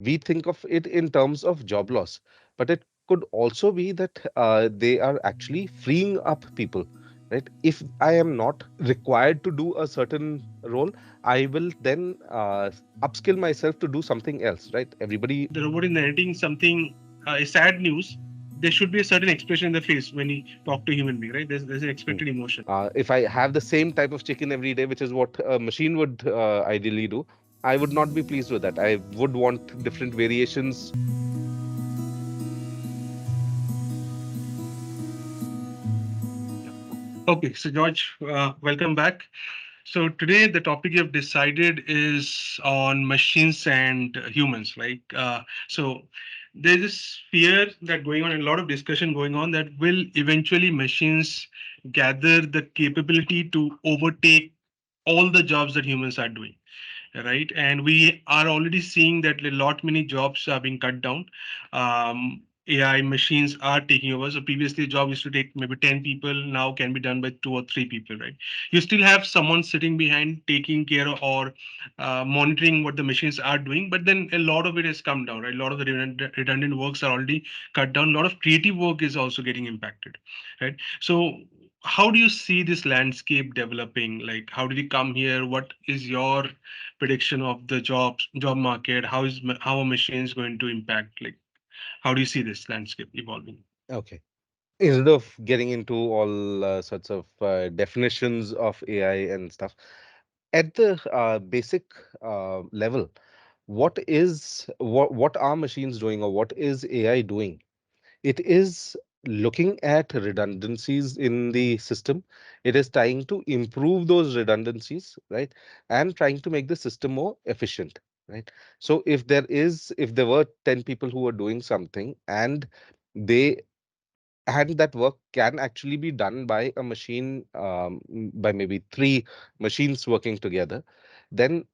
we think of it in terms of job loss, but it could also be that they are actually freeing up people, right? If I am not required to do a certain role, I will then upskill myself to do something else, right? Everybody. The robot is narrating something, a sad news, there should be a certain expression in the face when he talk to human being, right? There's an Mm. expected emotion. If I have the same type of chicken every day, which is what a machine would ideally do, I would not be pleased with that. I would want different variations. Okay, so George, welcome back. So today the topic you have decided is on machines and humans, right? So there's this fear that going on, and a lot of discussion going on, that will eventually machines gather the capability to overtake all the jobs that humans are doing, right? And we are already seeing that a lot many jobs are being cut down. AI machines are taking over. So previously, a job used to take maybe 10 people, now can be done by 2 or 3 people, right? You still have someone sitting behind taking care of or monitoring what the machines are doing, but then a lot of it has come down, right? A lot of the redundant works are already cut down. A lot of creative work is also getting impacted, right? So how do you see this landscape developing? Like, how did you come here? What is your prediction of the job market? How are machines going to impact? Like, how do you see this landscape evolving? Okay. Instead of getting into all sorts of definitions of AI and stuff, at the basic level, what are machines doing, or what is AI doing? It is looking at redundancies in the system. It is trying to improve those redundancies, right? And trying to make the system more efficient, right? So if there were 10 people who were doing something, they and that work can actually be done by a machine, by maybe three machines working together, then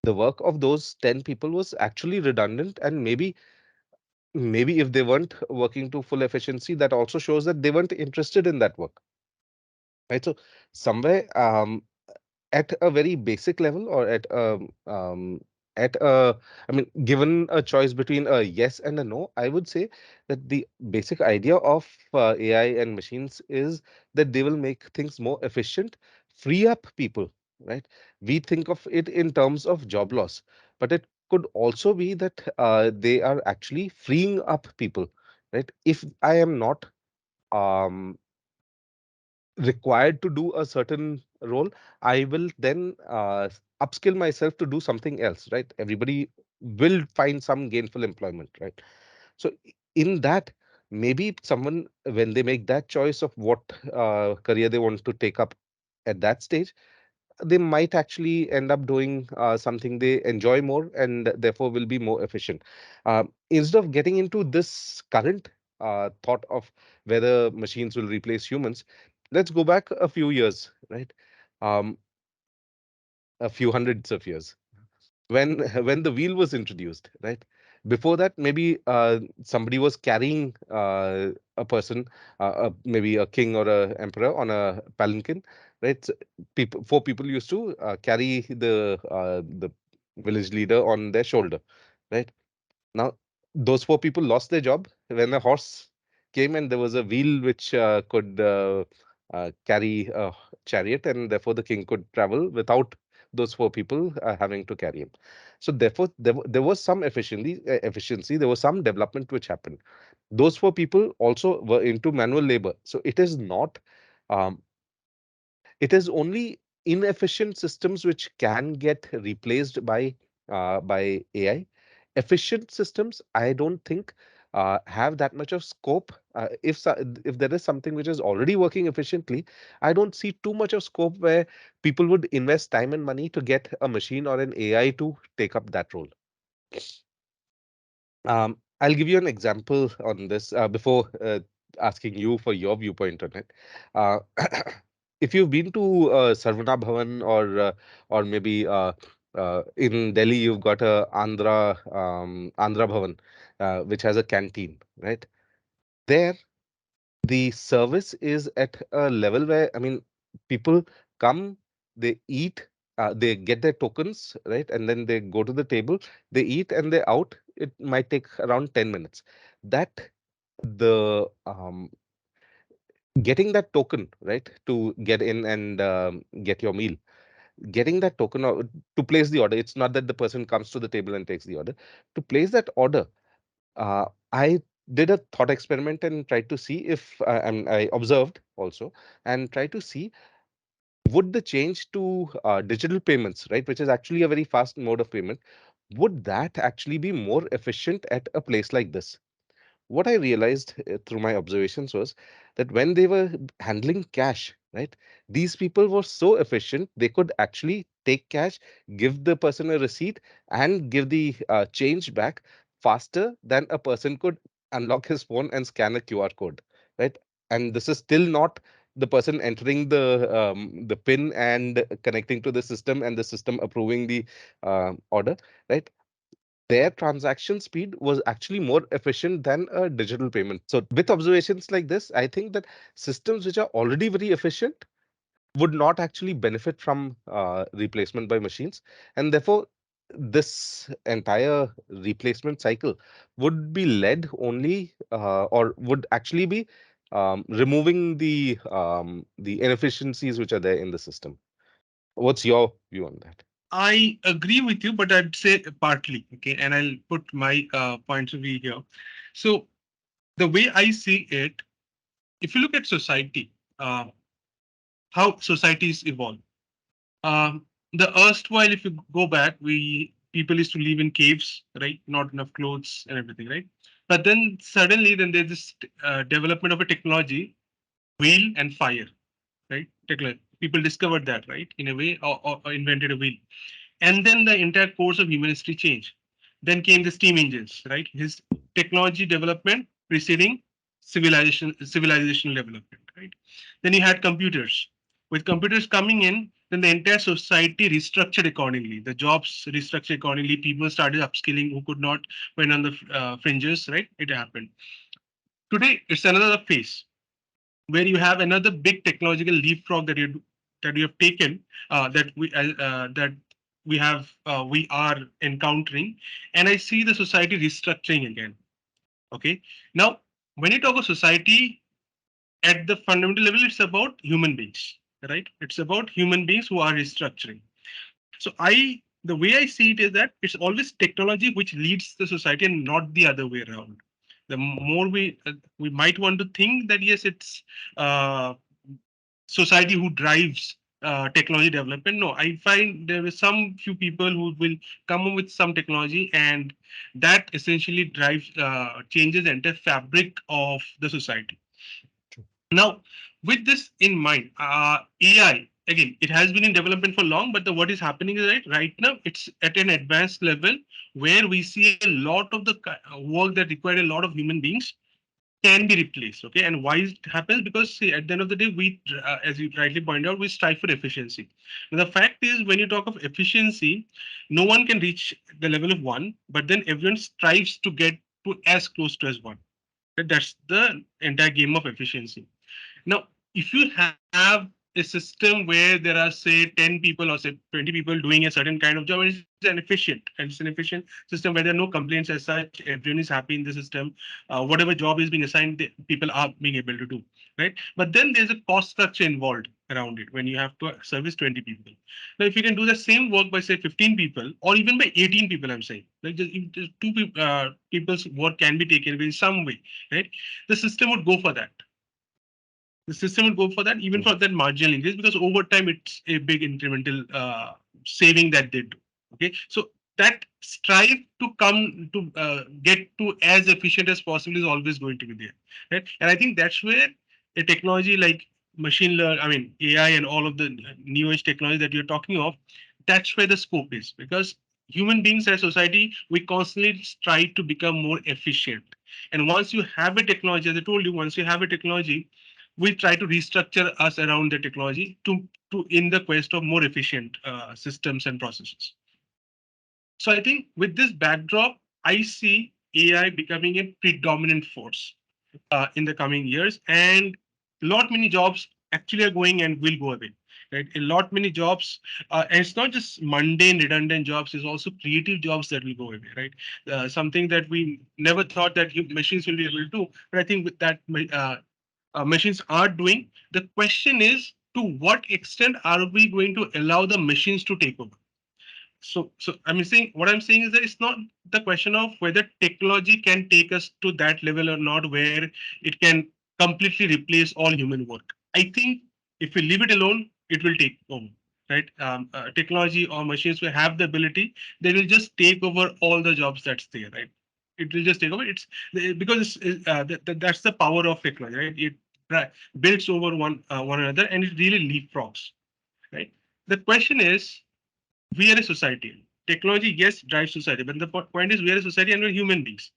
the work of those 10 people was actually redundant, and maybe if they weren't working to full efficiency, that also shows that they weren't interested in that work, right? So somewhere, at a very basic level, or at a I mean, given a choice between a yes and a no, I would say that the basic idea of AI and machines is that they will make things more efficient, free up people, right? We think of it in terms of job loss, but it could also be that they are actually freeing up people, right? If I am not um required to do a certain role, I will then upskill myself to do something else, right? Everybody will find some gainful employment, right? So in that, maybe someone, when they make that choice of what career they want to take up at that stage, they might actually end up doing something they enjoy more, and therefore will be more efficient. Instead of getting into this current thought of whether machines will replace humans, let's go back a few years, right? Um, a few hundreds of years, when when the wheel was introduced, right? Before that, maybe somebody was carrying a person, maybe a king or a emperor, on a palanquin, right? So four people used to carry the village leader on their shoulder, right? Now, those four people lost their job when a horse came and there was a wheel which could carry a chariot, and therefore the king could travel without those four people having to carry him. So therefore, there was some efficiency. There was some development which happened. Those four people also were into manual labor. So um, it is only inefficient systems which can get replaced by AI. Efficient systems, I don't think have that much of scope. If there is something which is already working efficiently, I don't see too much of scope where people would invest time and money to get a machine or an AI to take up that role. I'll give you an example on this before asking you for your viewpoint on it. Uh, if you've been to Sarvana Bhavan, or maybe in Delhi, you've got a Andhra Bhavan, which has a canteen, right? There, the service is at a level where, I mean, people come, they eat, they get their tokens, right, and then they go to the table, they eat, and they're out. It might take around 10 minutes. That the getting that token, right, to get in and get your meal, getting that token to place the order. It's not that the person comes to the table and takes the order. To place that order, I did a thought experiment and tried to see if and I observed also and tried to see, would the change to digital payments, right, which is actually a very fast mode of payment, would that actually be more efficient at a place like this? What I realized through my observations was that when they were handling cash, right, these people were so efficient, they could actually take cash, give the person a receipt, and give the change back faster than a person could unlock his phone and scan a QR code, right? And this is still not the person entering the pin and connecting to the system and the system approving the order, right? Their transaction speed was actually more efficient than a digital payment. So, with observations like this, I think that systems which are already very efficient would not actually benefit from replacement by machines. And therefore, this entire replacement cycle would be led only or would actually be removing the inefficiencies which are there in the system. What's your view on that? I agree with you, but I'd say partly. Okay, and I'll put my points of view here. So the way I see it, if you look at society, how societies evolve. The erstwhile, if you go back, we people used to live in caves, right? Not enough clothes and everything, right? But then suddenly, then there's this development of a technology, wheel and fire, right? People discovered that, right? In a way, or invented a wheel, and then the entire course of human history changed. Then came the steam engines, right? His technology development preceding civilizational development, right? Then you had computers. With computers coming in, then the entire society restructured accordingly. The jobs restructured accordingly. People started upskilling who could not, went on the fringes, right? It happened. Today, it's another phase where you have another big technological leapfrog that you have taken, that we are encountering, and I see the society restructuring again. Okay, now when you talk of society at the fundamental level, it's about human beings, right? It's about human beings who are restructuring. So the way I see it is that it's always technology which leads the society and not the other way around. The more we might want to think that yes, it's uh, society who drives technology development. No, I find there is some few people who will come up with some technology, and that essentially drives changes the entire fabric of the society. Now, with this in mind, AI again, it has been in development for long, but what is happening is right now it's at an advanced level where we see a lot of the work that required a lot of human beings can be replaced. Okay, and why it happens? Because see, at the end of the day, as you rightly point out, we strive for efficiency. Now, the fact is, when you talk of efficiency, no one can reach the level of one, but then everyone strives to get to as close to as one. That's the entire game of efficiency. Now, if you have a system where there are, say, 10 people or say 20 people doing a certain kind of job, it's an efficient system where there are no complaints as such. Everyone is happy in the system. Whatever job is being assigned, people are being able to do, right? But then there's a cost structure involved around it when you have to service 20 people. Now, if you can do the same work by say 15 people or even by 18 people, I'm saying, like just if just two people, people's work can be taken away in some way, right? The system would go for that. The system would go for that, even for Mhm. that marginal increase, because over time it's a big incremental saving that they do. Okay, so that strive to come to get to as efficient as possible is always going to be there, right? And I think that's where a technology like machine learn, I mean AI, and all of the new age technology that you're talking of, that's where the scope is, because human beings as society, we constantly strive to become more efficient. And once you have a technology, as I told you, once you have a technology, we try to restructure us around the technology to in the quest of more efficient systems and processes. So I think with this backdrop, I see AI becoming a predominant force in the coming years, and lot many jobs actually are going and will go away. right? A lot many jobs, and it's not just mundane, redundant jobs. It's also creative jobs that will go away, right? Something that we never thought that machines will be able to do, but I think with that machines are doing. The question is, to what extent are we going to allow the machines to take over? So I'm saying, what I'm saying is that it's not the question of whether technology can take us to that level or not, where it can completely replace all human work. I think if we leave it alone, it will take over. Right? Technology or machines will have the ability; they will just take over all the jobs that's there. Right? It will just take over. It's because that's the power of technology. Right? It builds over one another, and it really leapfrogs. Right? The question is, we are a society. Technology, yes, drives society, but the point is we are a society and we're human beings.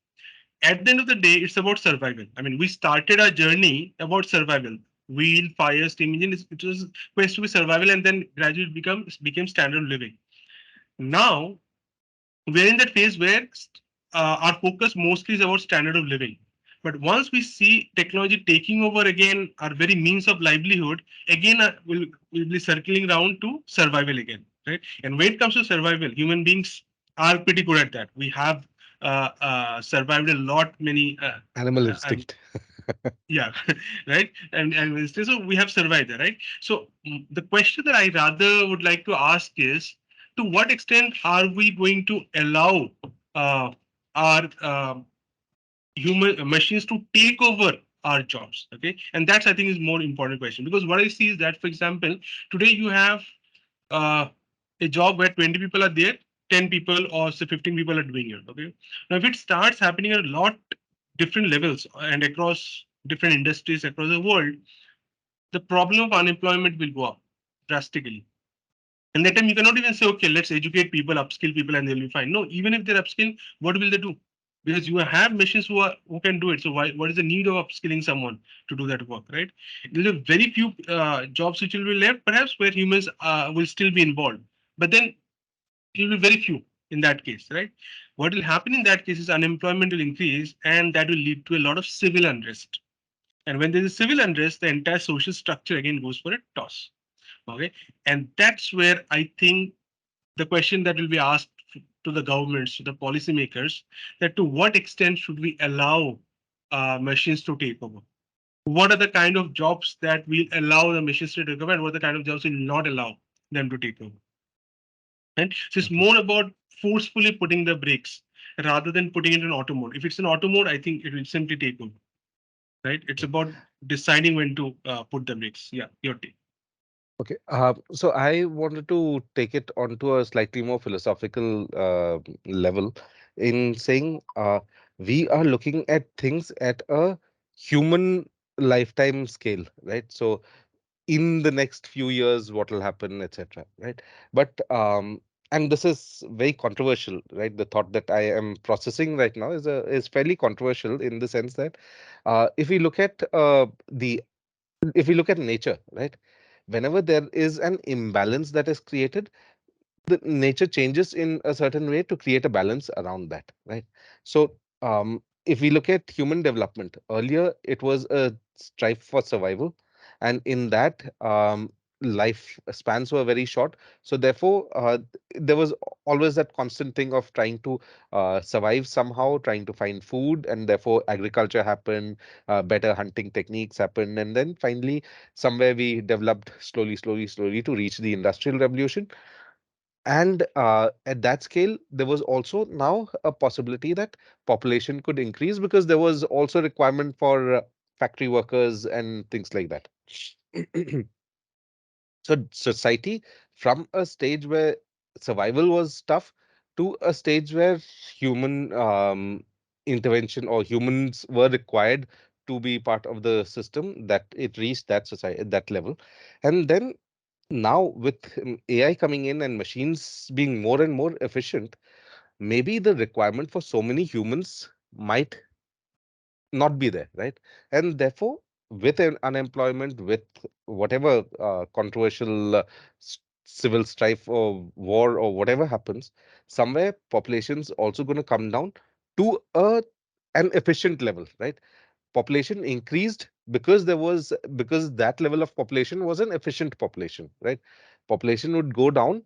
At the end of the day, it's about survival. I mean, we started our journey about survival. Wheel, fire, steam engine, it was supposed to be survival, and then gradually became standard living. Now we're in that phase where our focus mostly is about standard of living. But once we see technology taking over again our very means of livelihood, again we'll be circling around to survival again, right? And when it comes to survival, human beings are pretty good at that. We have survived a lot, many. Animal I'm instinct. Yeah, right. And so we have survived that, right? So the question that I rather would like to ask is, to what extent are we going to allow uh, our human machines to take over our jobs? Okay, and that's, I think, is more important question, because what I see is that, for example, today you have uh, a job where 20 people are there, 10 people or say 15 people are doing it. Okay. Now, if it starts happening at a lot different levels and across different industries across the world, the problem of unemployment will go up drastically. And that time you cannot even say, okay, let's educate people, upskill people, and they'll be fine. No, even if they're upskilled, what will they do? Because you have machines who can do it. So what is the need of upskilling someone to do that work, right? There are very few jobs which will be left, perhaps, where humans will still be involved. But then it will be very few in that case, right? What will happen in that case is unemployment will increase, and that will lead to a lot of civil unrest. And when there is civil unrest, the entire social structure again goes for a toss. Okay. And that's where I think the question that will be asked to the governments, to the policymakers, that to what extent should we allow machines to take over? What are the kind of jobs that will allow the machines to take over, and what are the kind of jobs will not allow them to take over? And so it's Okay. more about forcefully putting the brakes rather than putting it in auto mode. If it's in auto mode, I think it will simply take over. Right? It's about deciding when to put the brakes. Yeah, your take. Okay. So I wanted to take it onto a slightly more philosophical level in saying we are looking at things at a human lifetime scale, right? So in the next few years what will happen, etc., right? But and this is very controversial, right? The thought that I am processing right now is fairly controversial in the sense that if we look at the if we look at nature, right, whenever there is an imbalance that is created, the nature changes in a certain way to create a balance around that, right? So if we look at human development, earlier it was a strive for survival, and in that life spans were very short. So therefore there was always that constant thing of trying to survive somehow, trying to find food, and therefore agriculture happened, better hunting techniques happened, and then finally somewhere we developed slowly to reach the industrial revolution. And at that scale, there was also now a possibility that population could increase because there was also requirement for factory workers and things like that. So society, from a stage where survival was tough to a stage where human intervention or humans were required to be part of the system, that it reached that society, that level. And then now with AI coming in and machines being more and more efficient, maybe the requirement for so many humans might not be there, right? And therefore, with an unemployment, with whatever controversial civil strife or war or whatever happens, somewhere population's also going to come down to an efficient level, right? Population increased because that level of population was an efficient population, right? Population would go down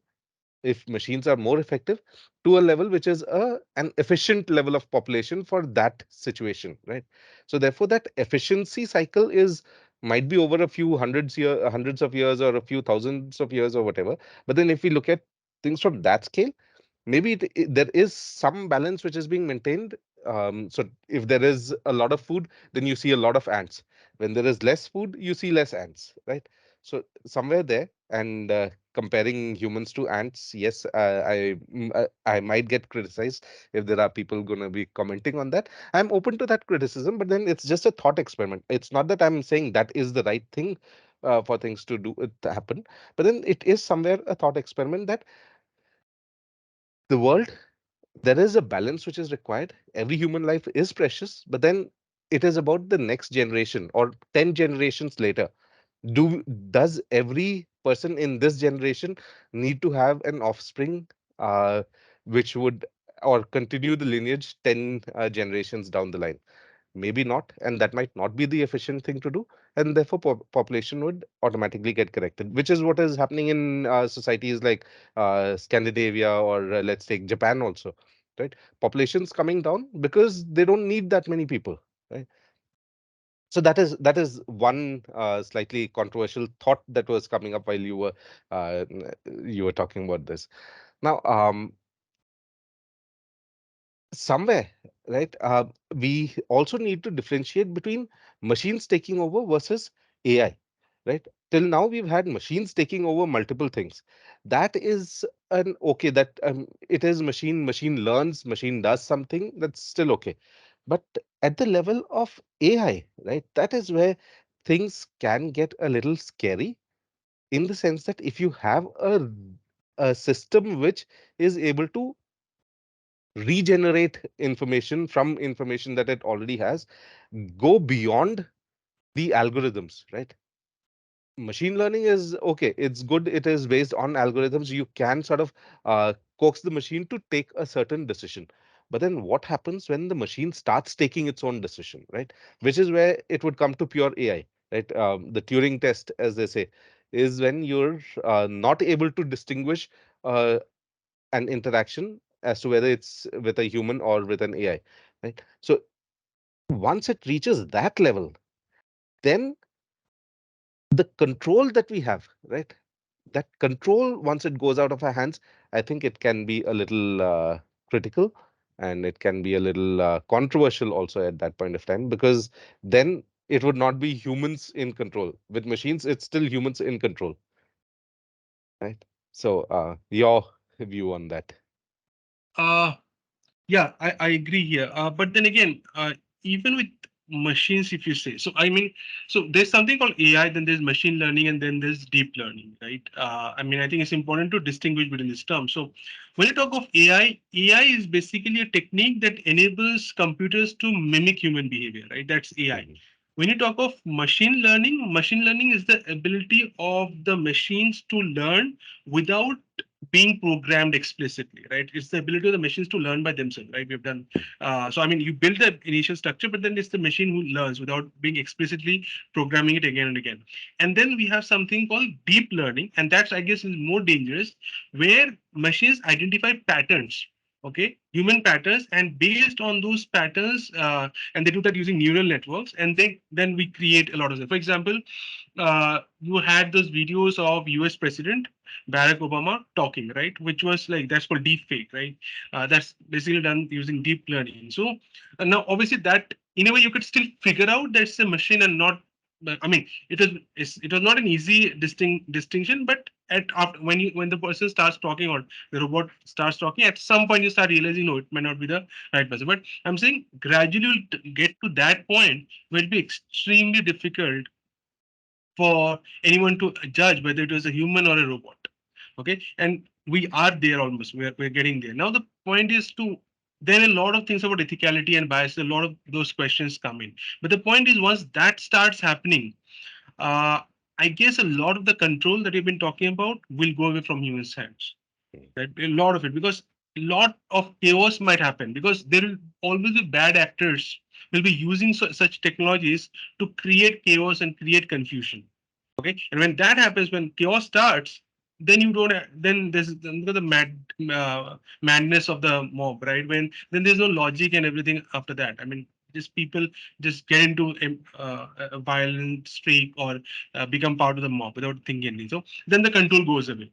if machines are more effective to a level which is an efficient level of population for that situation, right? So therefore that efficiency cycle is might be over a few hundreds of years or a few thousands of years or whatever. But then if we look at things from that scale, maybe there is some balance which is being maintained. So if there is a lot of food, then you see a lot of ants. When there is less food, you see less ants, right? So somewhere there, and comparing humans to ants, yes, I might get criticized if there are people going to be commenting on that. I'm open to that criticism, but then it's just a thought experiment. It's not that I'm saying that is the right thing for things to do to happen, but then it is somewhere a thought experiment that the world, there is a balance which is required. Every human life is precious, but then it is about the next generation or 10 generations later. Does every person in this generation need to have an offspring which would or continue the lineage 10 generations down the line? Maybe not, and that might not be the efficient thing to do, and therefore population would automatically get corrected, which is what is happening in societies like Scandinavia, or let's take Japan also, right? Populations coming down because they don't need that many people, right? So that is one slightly controversial thought that was coming up while you were talking about this. Now, somewhere, right, we also need to differentiate between machines taking over versus AI, right? Till now we've had machines taking over multiple things. That is an okay, that it is machine learns, machine does something, that's still okay. But at the level of AI, right, that is where things can get a little scary, in the sense that if you have a system which is able to regenerate information from information that it already has, go beyond the algorithms, right? Machine learning is okay, it's good, it is based on algorithms. You can sort of coax the machine to take a certain decision. But then what happens when the machine starts taking its own decision, right? Which is where it would come to pure AI, right? The Turing test, as they say, is when you're not able to distinguish uh, an interaction as to whether it's with a human or with an AI, right? So once it reaches that level, then the control that we have, right? That control, once it goes out of our hands, I think it can be a little critical, and it can be a little controversial also at that point of time, because then it would not be humans in control. With machines, it's still humans in control, right? So your view on that? Uh, Yeah, I agree here. But then again, even with machines, if you say so, I mean, so there's something called AI, then there's machine learning, and then there's deep learning, right? I mean, I think it's important to distinguish between these terms. So when you talk of AI is basically a technique that enables computers to mimic human behavior, right? That's AI. Mhm. When you talk of machine learning is the ability of the machines to learn without being programmed explicitly, right? It's the ability of the machines to learn by themselves, right? We've done so. I mean, you build the initial structure, but then it's the machine who learns without being explicitly programming it again and again. And then we have something called deep learning, and that's, I guess, is more dangerous, where machines identify patterns. Okay, human patterns, and based on those patterns, and they do that using neural networks, and then we create a lot of them. For example, you had those videos of US President Barack Obama talking, right? Which was like, that's called deep fake, right? That's basically done using deep learning. So now, obviously, that in a way you could still figure out that's a machine and not. But I mean, it was not an easy distinction, but at after when the person starts talking or the robot starts talking, at some point you start realizing no, it might not be the right person. But I'm saying gradually you'll get to that point where it'll be extremely difficult for anyone to judge whether it was a human or a robot. Okay, and we are there almost. We're getting there. Now the point is to, then a lot of things about ethicality and bias, a lot of those questions come in. But the point is, once that starts happening, uh, I guess a lot of the control that we've been talking about will go away from humans' hands. Right? A lot of it, because a lot of chaos might happen, because there will always be bad actors will be using such technologies to create chaos and create confusion. Okay, and when that happens, when chaos starts, then you don't then there's the madness of the mob, right? When then there's no logic and everything after that. I mean, just people just get into a violent streak or become part of the mob without thinking anything. So then the control goes away.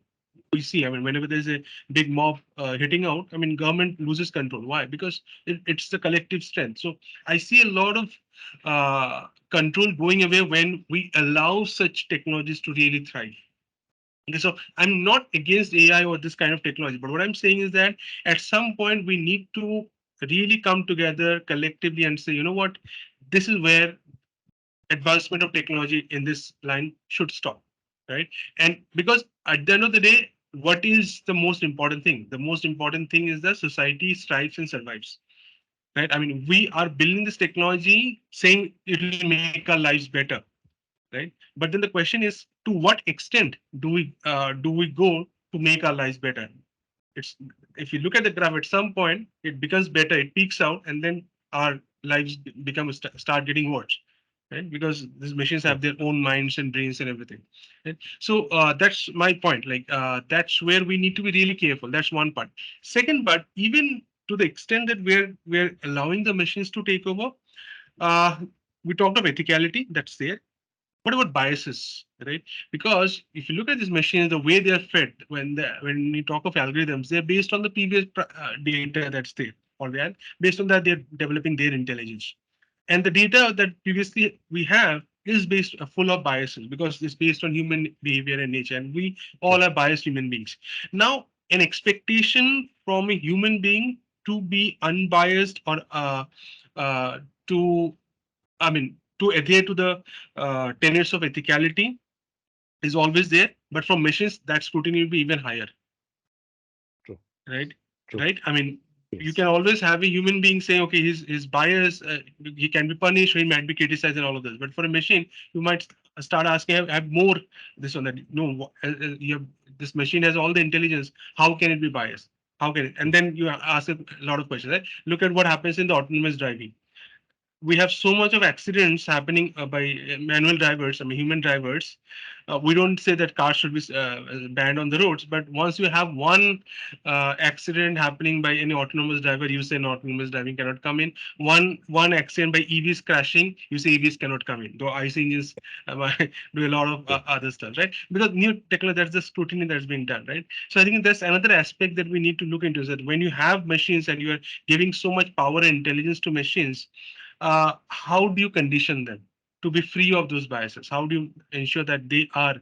We see, I mean, whenever there's a big mob hitting out, I mean, government loses control. Why? Because it's the collective strength. So I see a lot of control going away when we allow such technologies to really thrive. Okay, so I'm not against AI or this kind of technology, but what I'm saying is that at some point we need to really come together collectively and say, you know what, this is where advancement of technology in this line should stop, right? And because at the end of the day, what is the most important thing? The most important thing is that society strives and survives, right? I mean, we are building this technology saying it will make our lives better, right? But then the question is, to what extent do we go to make our lives better? It's if you look at the graph, at some point it becomes better, it peaks out, and then our lives become start getting worse, right? Because these machines True. have their own minds and brains and everything, right? So that's my point. Like that's where we need to be really careful. That's one part. Second part, even to the extent that we're allowing the machines to take over, uh, we talked of ethicality. That's there. What about biases, right? Because if you look at these machines, the way they are fed, when we talk of algorithms, they're based on the previous data that's there, or they are based on that they're developing their intelligence. And the data that previously we have is based full of biases because it's based on human behavior and nature, and we True. all are biased human beings. Now, an expectation from a human being to be unbiased or to I mean, to adhere to the tenets of ethicality is always there, but from machines, that scrutiny will be even higher, True. right? True. Right? I mean, you Yes. can always have a human being saying, okay, his bias, he can be punished, or he might be criticized, and all of this. But for a machine, you might start asking, have more this on that. No, you have, this machine has all the intelligence. How can it be biased? How can it? And True. then you ask a lot of questions. Right? Look at what happens in the autonomous driving. We have so much of accidents happening by manual drivers, I mean human drivers. We don't say that cars should be banned on the roads, but once you have one accident happening by any autonomous driver, you say no, autonomous driving cannot come in. One accident by EVs crashing, you say EVs cannot come in. Though IC engines do a lot of True. other stuff, right? Because new technology, that's the scrutiny that's being done, right? So I think that's another aspect that we need to look into is that when you have machines and you are giving so much power and intelligence to machines, how do you condition them to be free of those biases? How do you ensure that they are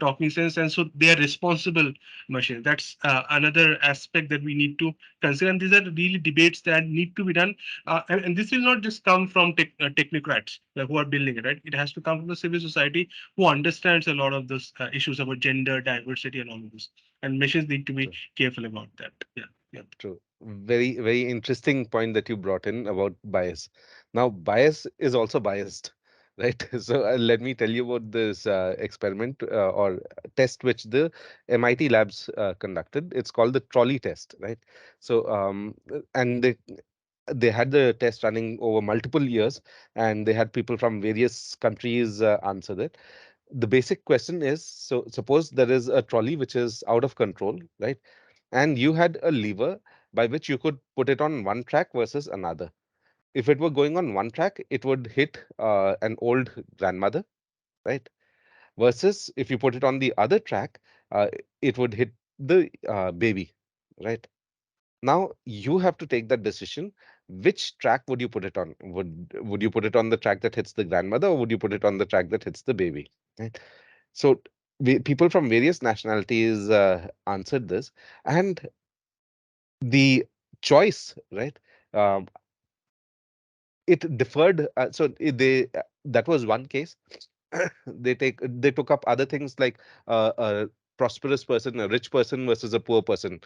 talking sense and so they are responsible machines? That's another aspect that we need to consider. And these are really debates that need to be done. And this will not just come from technocrats like, who are building it, right? It has to come from the civil society who understands a lot of those issues about gender, diversity, and all of this. And machines need to be True. careful about that. Yeah. Yeah. True. Very, very interesting point that you brought in about bias. Now, bias is also biased, right? So let me tell you about this experiment or test which the MIT labs conducted. It's called the trolley test, right? So, and they had the test running over multiple years, and they had people from various countries answer it. The basic question is, so suppose there is a trolley which is out of control, right? And you had a lever by which you could put it on one track versus another. If it were going on one track, it would hit an old grandmother, right? Versus if you put it on the other track, it would hit the baby, right? Now you have to take that decision. Which track would you put it on? Would you put it on the track that hits the grandmother, or would you put it on the track that hits the baby? Right. So people from various nationalities answered this, and the choice, right? Um, it differed. That was one case. They took up other things like a prosperous person, a rich person versus a poor person.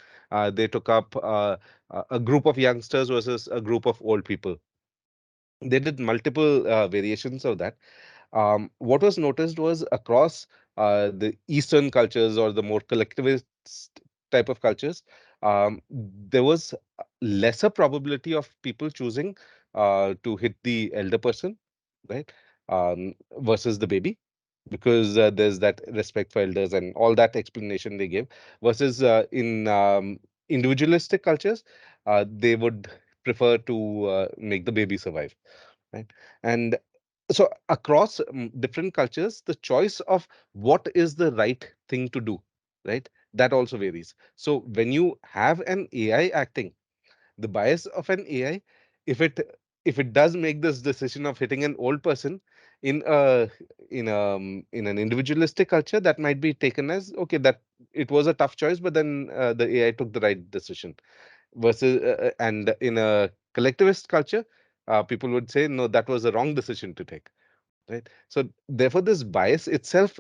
They took up a group of youngsters versus a group of old people. They did multiple variations of that. What was noticed was across the Eastern cultures or the more collectivist type of cultures, there was lesser probability of people choosing to hit the elder person, right? Versus the baby, because there's that respect for elders and all that explanation they give. Versus in individualistic cultures, they would prefer to make the baby survive, right? And so across different cultures, the choice of what is the right thing to do, right, that also varies. So when you have an AI acting, the bias of an AI, if it does make this decision of hitting an old person in a in an individualistic culture, that might be taken as okay, that it was a tough choice, but then the AI took the right decision. Versus and in a collectivist culture, people would say no, that was a wrong decision to take, right? So therefore, this bias itself,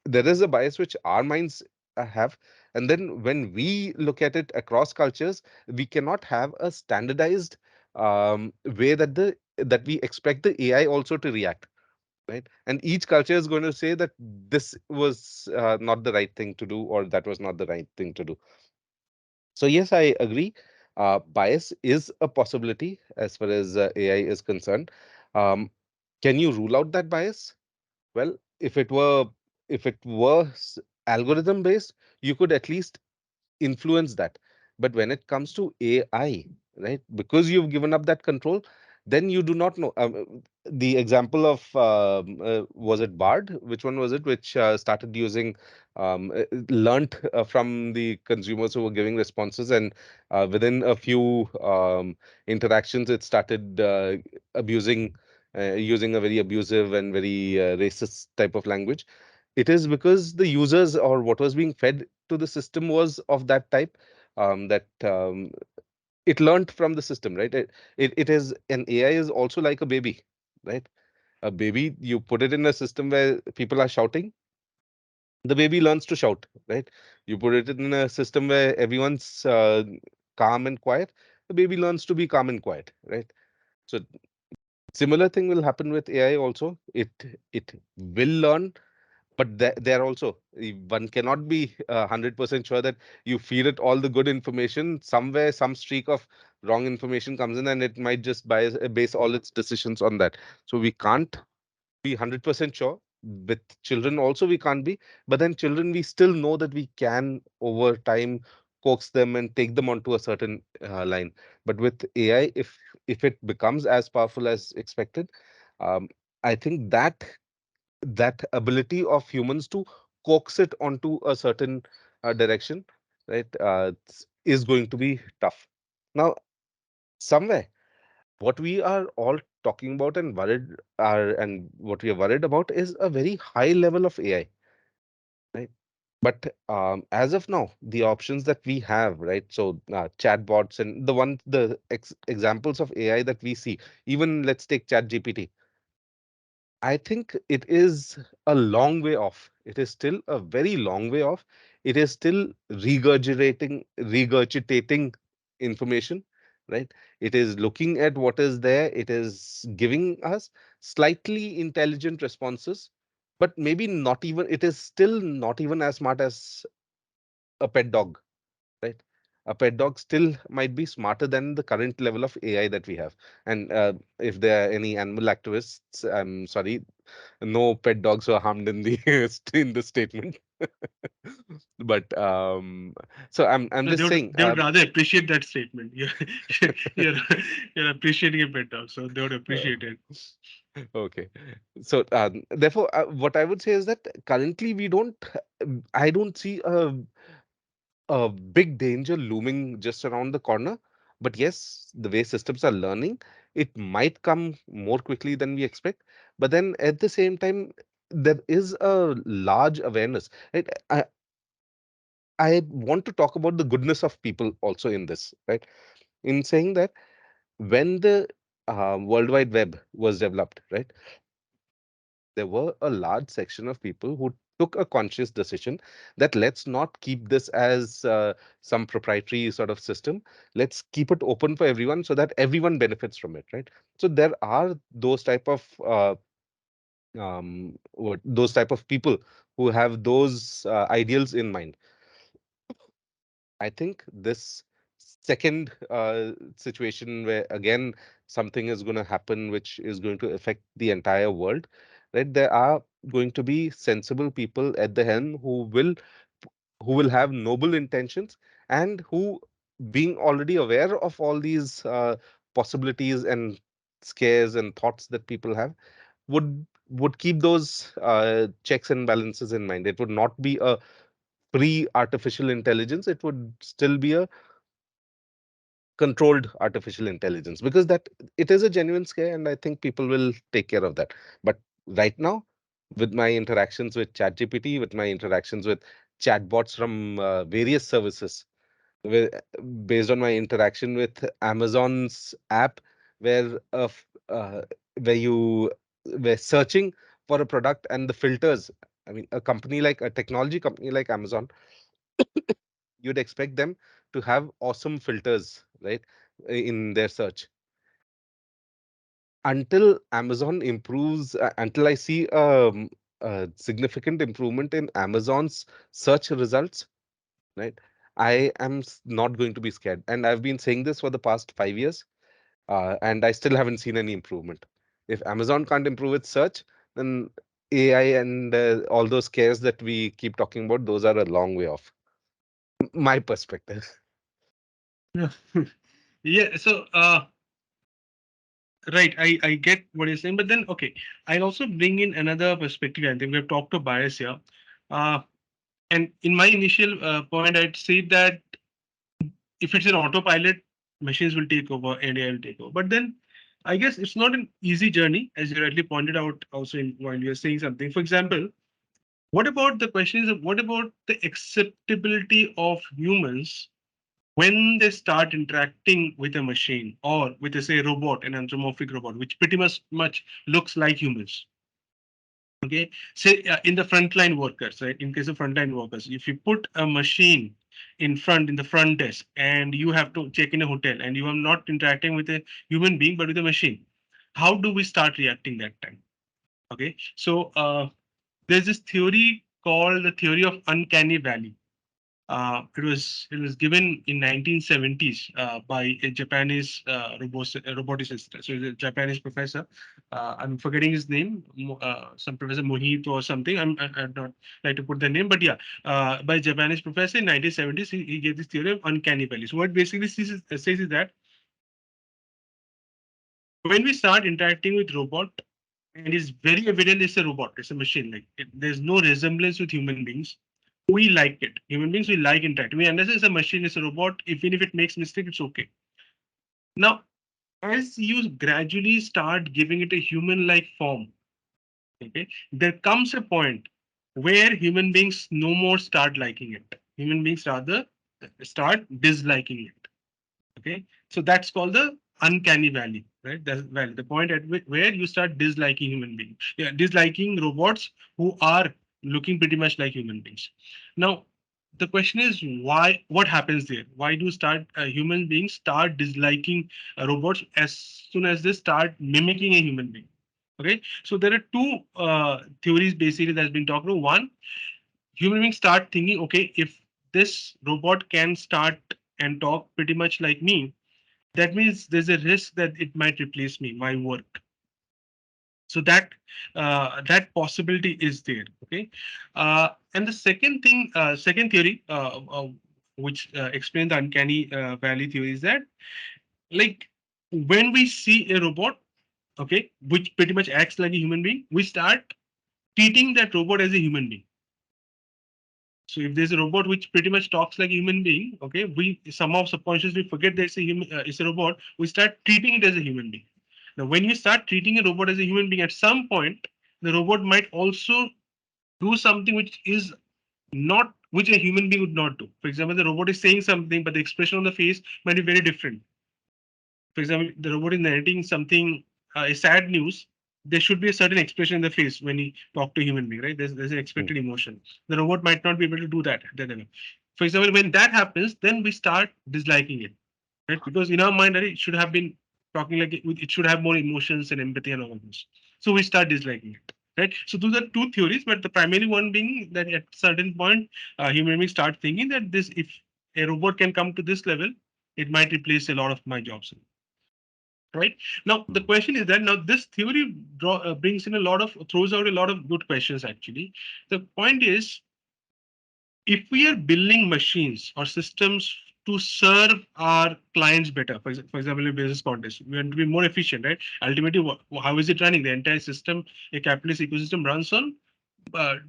there is a bias which our minds have, and then when we look at it across cultures, we cannot have a standardized way that we expect the AI also to react, right? And each culture is going to say that this was not the right thing to do, or that was not the right thing to do. So yes, I agree. Bias is a possibility as far as AI is concerned. Um, can you rule out that bias? Well, if it were algorithm based, you could at least influence that. But when it comes to AI, right, because you've given up that control, then you do not know. The example of was it Bard? Which one was it? Which started using learnt from the consumers who were giving responses, and within a few interactions, it started abusing. Using a very abusive and very racist type of language. It is because the users or what was being fed to the system was of that type, that it learned from the system, right? It is an AI is also like a baby, right? A baby, you put it in a system where people are shouting, the baby learns to shout, right? You put it in a system where everyone's calm and quiet, the baby learns to be calm and quiet, right? So similar thing will happen with AI also. It will learn, but there also one cannot be 100% sure that you feed it all the good information. Somewhere some streak of wrong information comes in, and it might just base all its decisions on that. So we can't be 100% sure. With children also we can't be, but then children, we still know that we can over time coax them and take them onto a certain line. But with AI, if it becomes as powerful as expected, um, I think that ability of humans to coax it onto a certain direction, right, is going to be tough. Now, somewhere, what we are all talking about and worried are, and what we are worried about is a very high level of AI, right? But as of now, the options that we have, right? So chatbots and the examples of AI that we see, even let's take ChatGPT. I think it is a long way off. It is still a very long way off. It is still regurgitating information, right? It is looking at what is there. It is giving us slightly intelligent responses, but maybe not even, it is still not even as smart as a pet dog, right? A pet dog still might be smarter than the current level of AI that we have. And if there are any animal activists, I'm sorry, no pet dogs were harmed in the in the statement. But so I'm No, just saying. they would rather appreciate that statement. You're you're appreciating it better, so they would Uh, appreciate it. okay, so therefore, what I would say is that currently we don't. I don't see a big danger looming just around the corner. But yes, the way systems are learning, it might come more quickly than we expect. But then at the same time, there is a large awareness. Right? I want to talk about the goodness of people also in this, right? In saying that when the World Wide Web was developed, right, there were a large section of people who took a conscious decision that let's not keep this as some proprietary sort of system. Let's keep it open for everyone so that everyone benefits from it, right? So there are those type of those type of people who have those ideals in mind. I think this second situation where again something is going to happen which is going to affect the entire world, right? There are going to be sensible people at the helm who will have noble intentions, and who, being already aware of all these possibilities and scares and thoughts that people have, would keep those checks and balances in mind. It would not be a free artificial intelligence. It would still be a controlled artificial intelligence, because that it is a genuine scare, and I think people will take care of that. But right now, with my interactions with ChatGPT, with my interactions with chatbots from various services, with, based on my interaction with Amazon's app, where where you were searching for a product and the filters. I mean, a technology company like Amazon, you'd expect them to have awesome filters, right, in their search. Until Amazon improves, until I see a significant improvement in Amazon's search results, right, I am not going to be scared. And I've been saying this for the past 5 years, and I still haven't seen any improvement. If Amazon can't improve its search, then AI and all those scares that we keep talking about, those are a long way off. My perspective. Yeah. Yeah. So, right, I get what you're saying, but then okay, I'll also bring in another perspective. I think we've talked to bias here, uh, and in my initial point, I'd say that if it's an autopilot, machines will take over and AI will take over. But then, I guess it's not an easy journey, as you rightly pointed out. Also, while you're saying something, for example, what about the questions of what about the acceptability of humans when they start interacting with a machine or with a say robot, an anthropomorphic robot, which pretty much looks like humans. Okay, say in the frontline workers, right? In case of frontline workers, if you put a machine in the front desk, and you have to check in a hotel, and you are not interacting with a human being but with a machine, how do we start reacting that time? Okay, so there's this theory called the theory of uncanny valley. It was given in 1970s by a Japanese roboticist. So he's a Japanese professor. I'm forgetting his name. Some Professor Mohit or something. I'd not like to put the name, but yeah, by a Japanese professor in 1970s, he gave this theory of uncanny valley. So what basically says is that when we start interacting with robot, and it's very evident it's a robot, it's a machine, like there's no resemblance with human beings, we like it. Human beings, we like interacting. We understand it's a machine, it's a robot. Even if it makes mistake, it's okay. Now, as you gradually start giving it a human-like form, okay, there comes a point where human beings no more start liking it. Human beings rather start disliking it. Okay, so that's called the uncanny valley, right? That's valley, the point at where you start disliking human beings, yeah, disliking robots who are looking pretty much like human beings. Now, the question is why? What happens there? Why do start human beings start disliking robots as soon as they start mimicking a human being? Okay, so there are two theories basically that's been talked about. One, human beings start thinking, okay, if this robot can start and talk pretty much like me, that means there's a risk that it might replace me, my work. So that possibility is there. Okay, and the second thing, second theory, which explains the uncanny valley theory, is that like when we see a robot, okay, which pretty much acts like a human being, we start treating that robot as a human being. So if there's a robot which pretty much talks like a human being, okay, we somehow subconsciously forget that it's a robot. We start treating it as a human being. Now, when you start treating a robot as a human being, at some point, the robot might also do something which is not which a human being would not do. For example, the robot is saying something, but the expression on the face might be very different. For example, the robot is narrating something, a sad news, there should be a certain expression in the face when he talk to a human being, right? There's an Mm. expected emotion. The robot might not be able to do that at that level. For example, when that happens, then we start disliking it, right? Because in our mind, right, it should have been talking like it should have more emotions and empathy and all of this. So we start disliking it, right? So those are two theories, but the primary one being that at certain point, human beings start thinking that this if a robot can come to this level, it might replace a lot of my jobs. Right now, the Mm. question is that now this theory brings in a lot of throws out a lot of good questions. Actually, the point is, if we are building machines or systems to serve our clients better, for example, in business context, we want to be more efficient, right? Ultimately, how is it running? The entire system, a capitalist ecosystem, runs on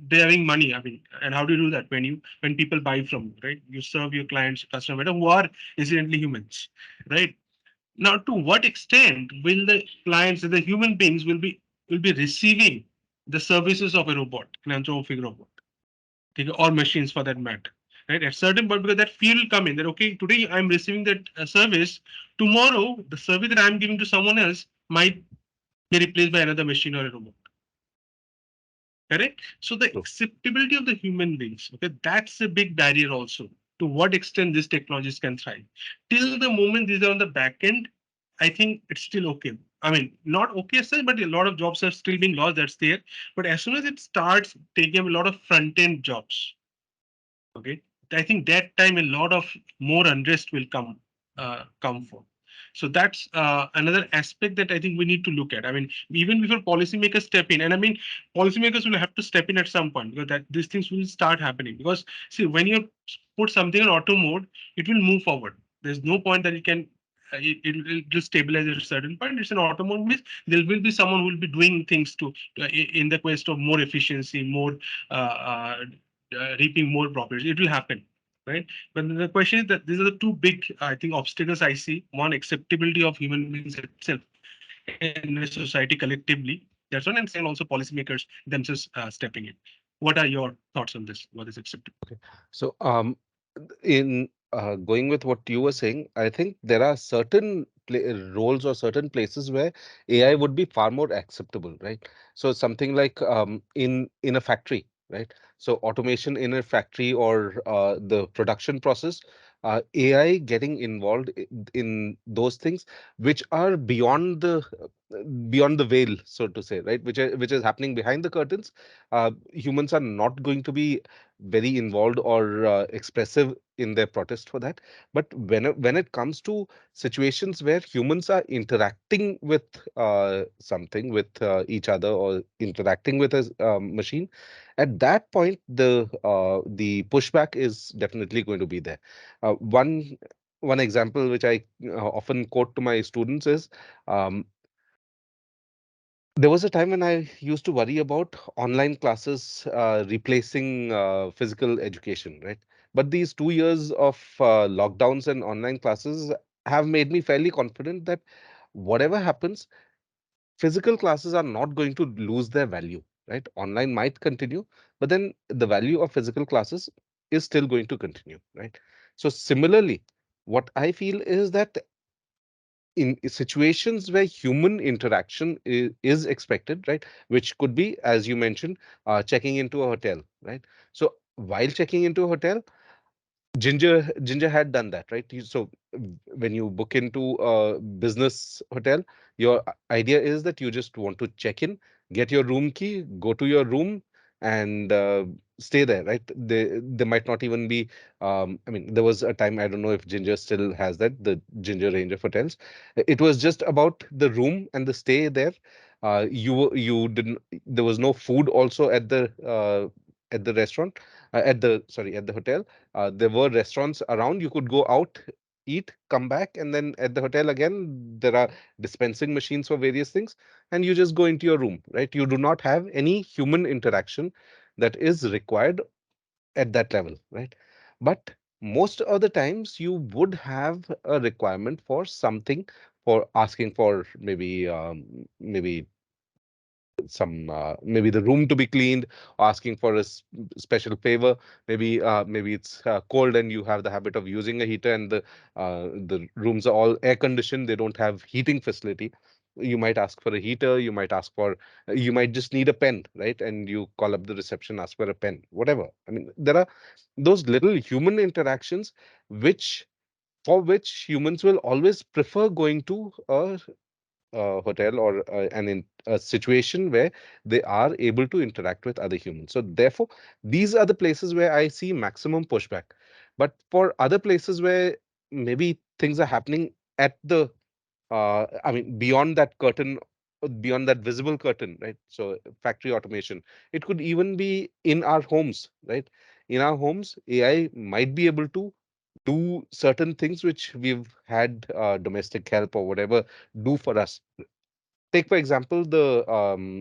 deriving money. I mean, and how do you do that? When people buy from you, right? You serve your clients, customer better, who are incidentally humans, right? Now, to what extent will the clients, the human beings, will be receiving the services of a robot, an anthropomorphic robot, okay, or machines for that matter? Right, at certain point, because that fear will come in that okay, today I'm receiving that service, tomorrow the service that I'm giving to someone else might be replaced by another machine or a robot. Correct. So the True. acceptability of the human beings, okay, that's a big barrier also. To what extent these technologies can thrive. Till the moment these are on the back end, I think it's still okay. I mean, not okay, sir, but a lot of jobs are still being lost. That's there. But as soon as it starts taking up a lot of front end jobs, okay, I think that time a lot of more unrest will come for. So that's another aspect that I think we need to look at. I mean, even before policymakers step in, and I mean, policymakers will have to step in at some point, because that these things will start happening. Because see, when you put something in auto mode, it will move forward. There's no point that it can. It will stabilize at a certain point. It's an auto mode means there will be someone who will be doing things in the quest of more efficiency, more reaping more profits. It will happen, right? But the question is that these are the two big, I think, obstacles I see. One, acceptability of human beings itself in a society collectively. That's one, and second, also policymakers themselves stepping in. What are your thoughts on this? What is acceptable? So, in going with what you were saying, I think there are certain roles or certain places where AI would be far more acceptable, right? So something like in a factory, right? So automation in a factory or the production process, AI getting involved in those things which are beyond the veil, so to say, right? Which is happening behind the curtains. Humans are not going to be very involved or expressive in their protest for that. But when it comes to situations where humans are interacting with something, with each other, or interacting with a machine, at that point the pushback is definitely going to be there. One example which I often quote to my students is, um, there was a time when I used to worry about online classes replacing physical education, right? But these 2 years of lockdowns and online classes have made me fairly confident that whatever happens, physical classes are not going to lose their value, right? Online might continue, but then the value of physical classes is still going to continue, right? So, similarly, what I feel is that in situations where human interaction is expected, right? Which could be, as you mentioned, checking into a hotel, right? So while checking into a hotel, Ginger had done that, right? So when you book into a business hotel, your idea is that you just want to check in, get your room key, go to your room, and stay there, right? They might not even be. I mean, there was a time, I don't know if Ginger still has that, the Ginger range of hotels. It was just about the room and the stay there. You didn't. There was no food also at the restaurant, at the sorry at the hotel. There were restaurants around. You could go out, eat, come back, and then at the hotel again, there are dispensing machines for various things, and you just go into your room, right? You do not have any human interaction that is required at that level, right? But most of the times, you would have a requirement for something, for asking for maybe maybe the room to be cleaned, asking for a special favor. Maybe it's cold and you have the habit of using a heater, and the rooms are all air conditioned, they don't have heating facility. You might ask for a heater, you might just need a pen, right? And you call up the reception, ask for a pen, whatever. I mean, there are those little human interactions which for which humans will always prefer going to a hotel or in a situation where they are able to interact with other humans. So therefore, these are the places where I see maximum pushback. But for other places where maybe things are happening at the I mean, beyond that curtain, beyond that visible curtain, right? So factory automation. It could even be in our homes, right? In our homes, AI might be able to do certain things which we've had domestic help or whatever do for us. Take, for example, the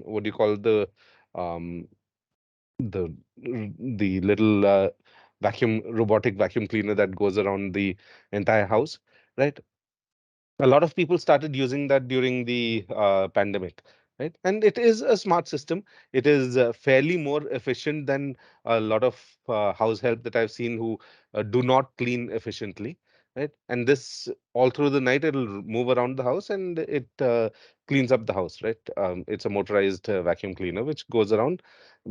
what do you call um, the the little robotic vacuum cleaner that goes around the entire house, right? A lot of people started using that during the pandemic, right? And it is a smart system. It is fairly more efficient than a lot of house help that I've seen who do not clean efficiently, right? And this, all through the night, it'll move around the house and it cleans up the house, right? It's a motorized vacuum cleaner which goes around.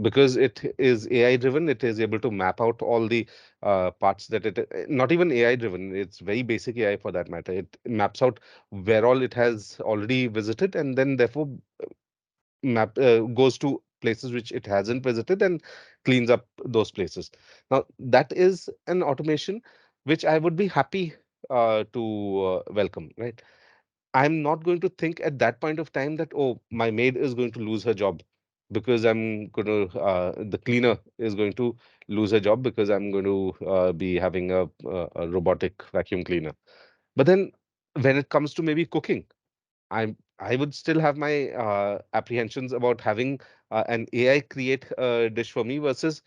Because it is AI driven, it is able to map out all the parts that not even AI driven, it's very basic AI for that matter. It maps out where all it has already visited, and then therefore goes to places which it hasn't visited and cleans up those places. Now that is an automation which I would be happy to welcome, right? I'm not going to think at that point of time that, oh, my maid is going to lose her job because I'm going to, the cleaner is going to lose her job because I'm going to be having a robotic vacuum cleaner. But then when it comes to maybe cooking, I would still have my apprehensions about having an AI create a dish for me versus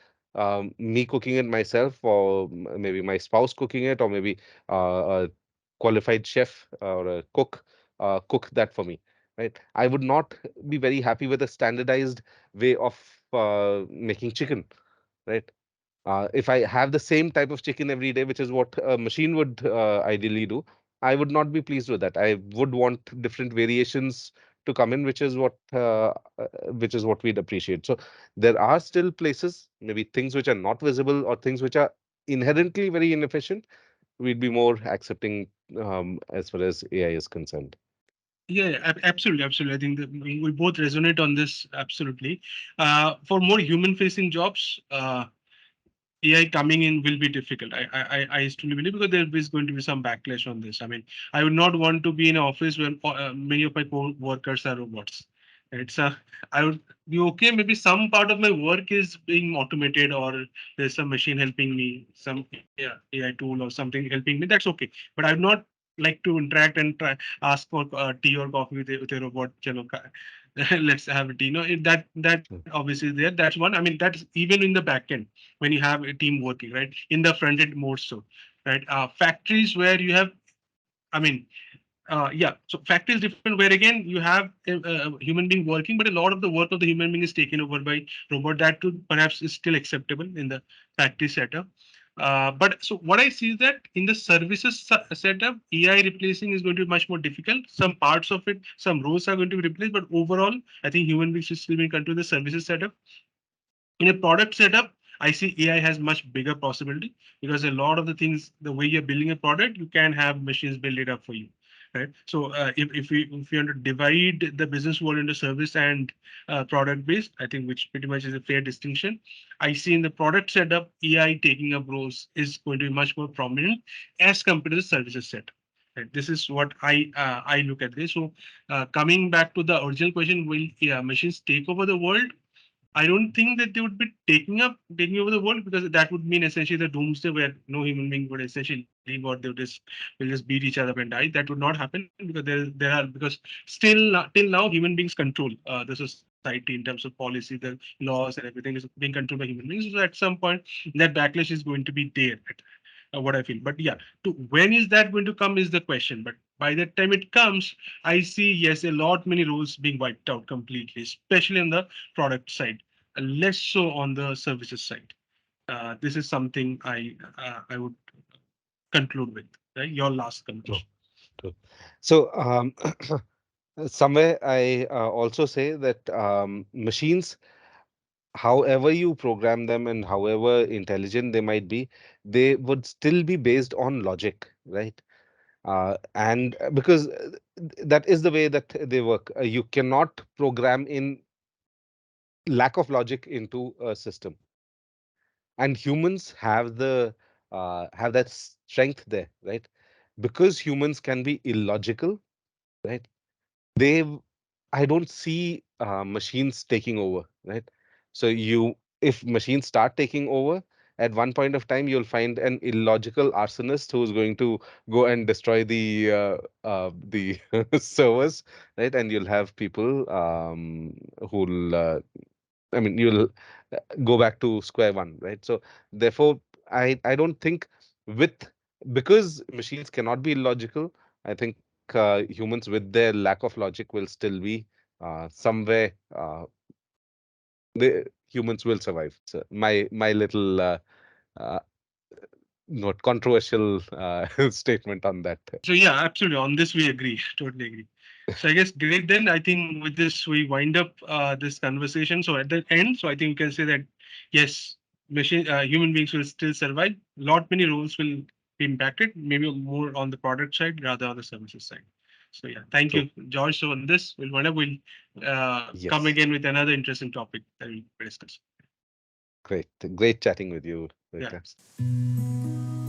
me cooking it myself, or maybe my spouse cooking it, or maybe a qualified chef or a cook that for me. Right? I would not be very happy with a standardized way of making chicken. Right? If I have the same type of chicken every day, which is what a machine would ideally do, I would not be pleased with that. I would want different variations to come in, which is what we'd appreciate. So there are still places, maybe things which are not visible or things which are inherently very inefficient. We'd be more accepting as far as AI is concerned. Yeah, yeah, absolutely, absolutely. I think that we both resonate on this. Absolutely. For more human-facing jobs, AI coming in will be difficult. I strongly believe because there is going to be some backlash on this. I mean, I would not want to be in an office where many of my co-workers are robots. It's a I would be okay. Maybe some part of my work is being automated, or there's some machine helping me, some AI tool or something helping me. That's okay. But I would not like to interact and try ask for tea or coffee with a robot. Chalo, let's have a tea. No, that Mm. obviously is there. That's one. I mean, that's even in the back end when you have a team working, right? In the front end more so, right? Factories where you have, I mean, yeah. So factory is different where again you have a human being working, but a lot of the work of the human being is taken over by robot. That could perhaps is still acceptable in the factory setup. But so what I see is that in the services setup, AI replacing is going to be much more difficult. Some parts of it, some roles are going to be replaced, but overall, I think human beings should still be in control of the services setup. In a product setup, I see AI has much bigger possibility because a lot of the things, the way you're building a product, you can have machines build it up for you, right? So if you want to divide the business world into service and product based, I think which pretty much is a fair distinction. I see in the product setup, AI taking up roles is going to be much more prominent as compared to the services setup. Right? This is what I look at this. So coming back to the original question, will machines take over the world? I don't think that they would be taking over the world because that would mean essentially the doomsday where no human being would essentially leave or they would just will just beat each other up and die. That would not happen because there are because till now human beings control the society in terms of policy, the laws and everything is being controlled by human beings. So at some point that backlash is going to be there. What I feel. But yeah, to when is that going to come is the question. But by the time it comes, I see yes, a lot many rules being wiped out completely, especially on the product side, less so on the services side. This is something I would conclude with. Right, your last True, conclusion. true. So somewhere I also say that machines, however you program them and however intelligent they might be, they would still be based on logic, right? And because that is the way that they work. You cannot program in lack of logic into a system, and humans have that strength there, right? because humans can be illogical, right? they I don't see machines taking over, right? So if machines start taking over, at one point of time, you'll find an illogical arsonist who's going to go and destroy the servers, right? And you'll have people who'll I mean, you'll go back to square one, right? So therefore, I don't think with because machines cannot be illogical. I think humans with their lack of logic will still be somewhere. The humans will survive. So my little uh, not controversial statement on that. So yeah, absolutely. On this, we agree. Totally agree. So I guess great. Then I think with this we wind up this conversation. So at the end, so I think we can say that yes, human beings will still survive. Lot many roles will be impacted. Maybe more on the product side rather on the services side. So yeah, thank True. you, George. So on this, we'll wind up. We'll come Yes. again with another interesting topic that we'll discuss. Great. Great chatting with you, Yeah. Rika.